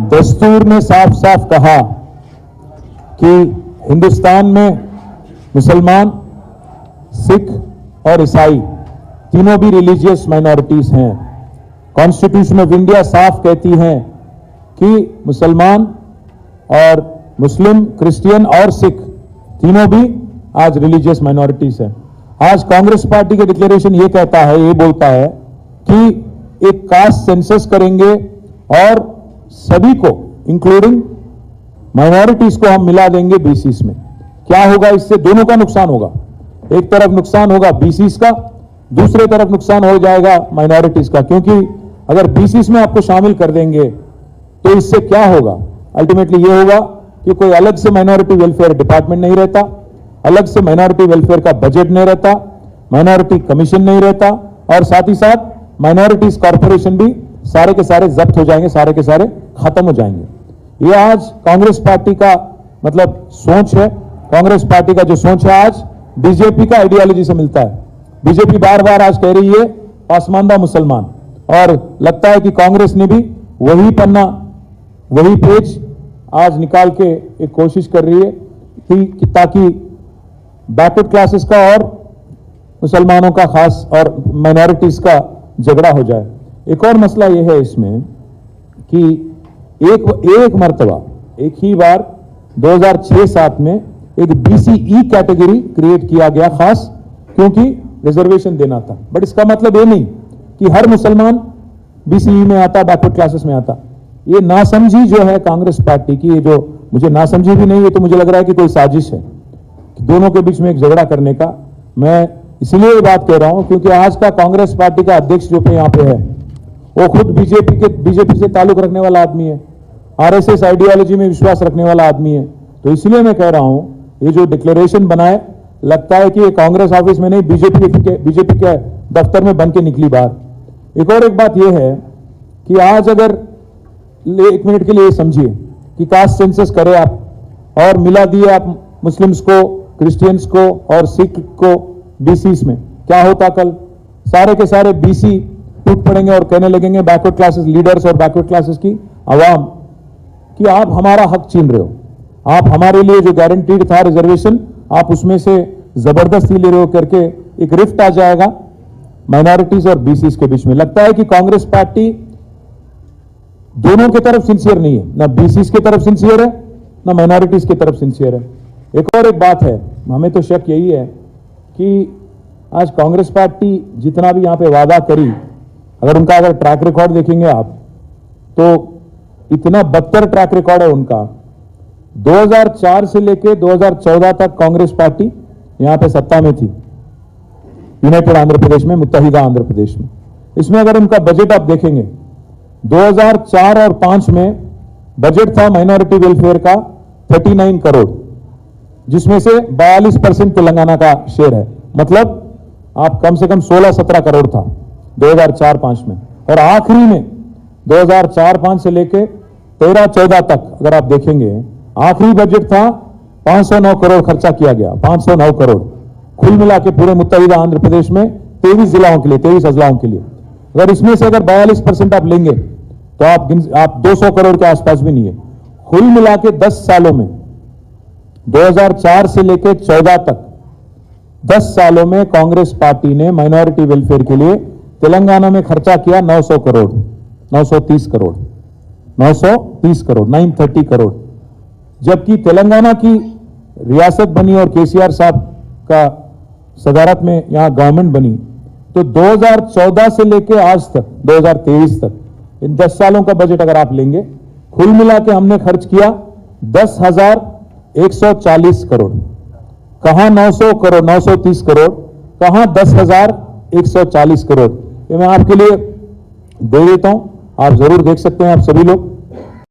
दस्तूर ने साफ साफ कहा कि हिंदुस्तान में मुसलमान, सिख और ईसाई तीनों भी रिलीजियस माइनॉरिटीज हैं। कॉन्स्टिट्यूशन ऑफ इंडिया साफ कहती है कि मुसलमान और मुस्लिम, क्रिश्चियन और सिख तीनों भी आज रिलीजियस माइनॉरिटीज हैं। आज कांग्रेस पार्टी का डिक्लेरेशन ये कहता है, ये बोलता है कि एक कास्ट सेंसस करेंगे और सभी को इंक्लूडिंग माइनॉरिटीज को हम मिला देंगे बीसीस में। क्या होगा इससे? दोनों का नुकसान होगा। एक तरफ नुकसान होगा बीसीस का, दूसरे तरफ नुकसान हो जाएगा माइनॉरिटीज का, क्योंकि अगर बीसीस में आपको शामिल कर देंगे तो इससे क्या होगा? अल्टीमेटली ये होगा कि कोई अलग से माइनॉरिटी वेलफेयर डिपार्टमेंट नहीं रहता, अलग से माइनॉरिटी वेलफेयर का बजट नहीं रहता, माइनॉरिटी कमीशन नहीं रहता, और साथ ही साथ माइनॉरिटीज कॉर्पोरेशन भी सारे के सारे जब्त हो जाएंगे, सारे के सारे खत्म हो जाएंगे। ये आज कांग्रेस पार्टी का मतलब सोच है। कांग्रेस पार्टी का जो सोच है आज बीजेपी का आइडियोलॉजी से मिलता है। बीजेपी बार बार आज कह रही है पासमानदा मुसलमान, और लगता है कि कांग्रेस ने भी वही पन्ना, वही पेज आज निकाल के एक कोशिश कर रही है कि ताकि बैकवर्ड क्लासेस का और मुसलमानों का खास और माइनॉरिटीज का झगड़ा हो जाए। एक और मसला यह है इसमें कि एक मर्तबा, एक ही बार 2006-7 में एक बीसीई कैटेगरी क्रिएट किया गया, खास क्योंकि रिजर्वेशन देना था। बट इसका मतलब ये नहीं कि हर मुसलमान बीसीई में आता, बैकवर्ड क्लासेस में आता। ये नासमझी जो है कांग्रेस पार्टी की, ये जो मुझे नासमझी भी नहीं, ये तो मुझे लग रहा है कि कोई साजिश है कि दोनों के बीच में एक झगड़ा करने का। मैं इसलिए ये बात कह रहा हूं क्योंकि आज का कांग्रेस पार्टी का अध्यक्ष जो यहाँ पे है वो खुद बीजेपी से ताल्लुक रखने वाला आदमी है, आरएसएस आइडियोलॉजी में विश्वास रखने वाला आदमी है। तो इसलिए मैं कह रहा हूं ये जो डिक्लेरेशन बनाए, लगता है कि ये कांग्रेस ऑफिस में नहीं, बीजेपी के दफ्तर में बन के निकली बात। एक बात यह है कि आज अगर 1 मिनट के लिए समझिए कि कास्ट सेंसस करे आप और मिला दिए आप मुस्लिम्स को, क्रिश्चियंस को और सिख को बीसीस में, क्या होता? कल सारे के सारे बीसी टूट पड़ेंगे और कहने लगेंगे बैकवर्ड क्लासेस लीडर्स और बैकवर्ड क्लासेस की आवाम कि आप हमारा हक छीन रहे हो, आप हमारे लिए जो गारंटीड था रिजर्वेशन आप उसमें से जबरदस्ती ले रहे हो करके एक रिफ्ट आ जाएगा माइनॉरिटीज और बीसीस के बीच में। लगता है कि कांग्रेस पार्टी दोनों की तरफ सिंसियर नहीं है, ना बीसीस की तरफ सिंसियर है ना माइनॉरिटीज की तरफ सिंसियर है। एक बात है, हमें तो शक यही है कि आज कांग्रेस पार्टी जितना भी यहां पे वादा करी, अगर ट्रैक रिकॉर्ड देखेंगे आप तो इतना बदतर ट्रैक रिकॉर्ड है उनका। 2004 से लेकर 2014 तक कांग्रेस पार्टी यहां पे सत्ता में थी, यूनाइटेड आंध्र प्रदेश में, मुत्तहिदा आंध्र प्रदेश में। इसमें अगर उनका बजट आप देखेंगे 2004 और 5 में बजट था माइनॉरिटी वेलफेयर का 39 करोड़, जिसमें से 42% तेलंगाना का शेयर है। मतलब आप कम से कम 16-17 करोड़ था 2004-5 में। और आखिरी में 2004-5 से लेके 13-14 तक अगर आप देखेंगे आखिरी बजट था 509 करोड़ खर्चा किया गया, 509 करोड़ कुल मिला के पूरे मुत्तहिदा आंध्र प्रदेश में 23 जिलाओं के लिए, 23 अजलाओं के लिए। अगर इसमें से अगर 42% आप लेंगे तो आप 200 करोड़ के आसपास भी नहीं है। कुल मिला के 10 सालों में 2004 से लेकर 14 तक 10 सालों में कांग्रेस पार्टी ने माइनॉरिटी वेलफेयर के लिए तेलंगाना में खर्चा किया 900 करोड़, 930 करोड़, 930 करोड़, 930 करोड़। जबकि तेलंगाना की रियासत बनी और केसीआर साहब का सदारत में यहां गवर्नमेंट बनी, तो 2014 से लेकर आज तक 2023 तक इन 10 सालों का बजट अगर आप लेंगे, कुल मिला के हमने खर्च किया 10,140 करोड़। कहां 900 करोड़, 930 करोड़, कहां 10,140 करोड़। ये मैं आपके लिए दे देता हूं, आप जरूर देख सकते हैं आप सभी लोग।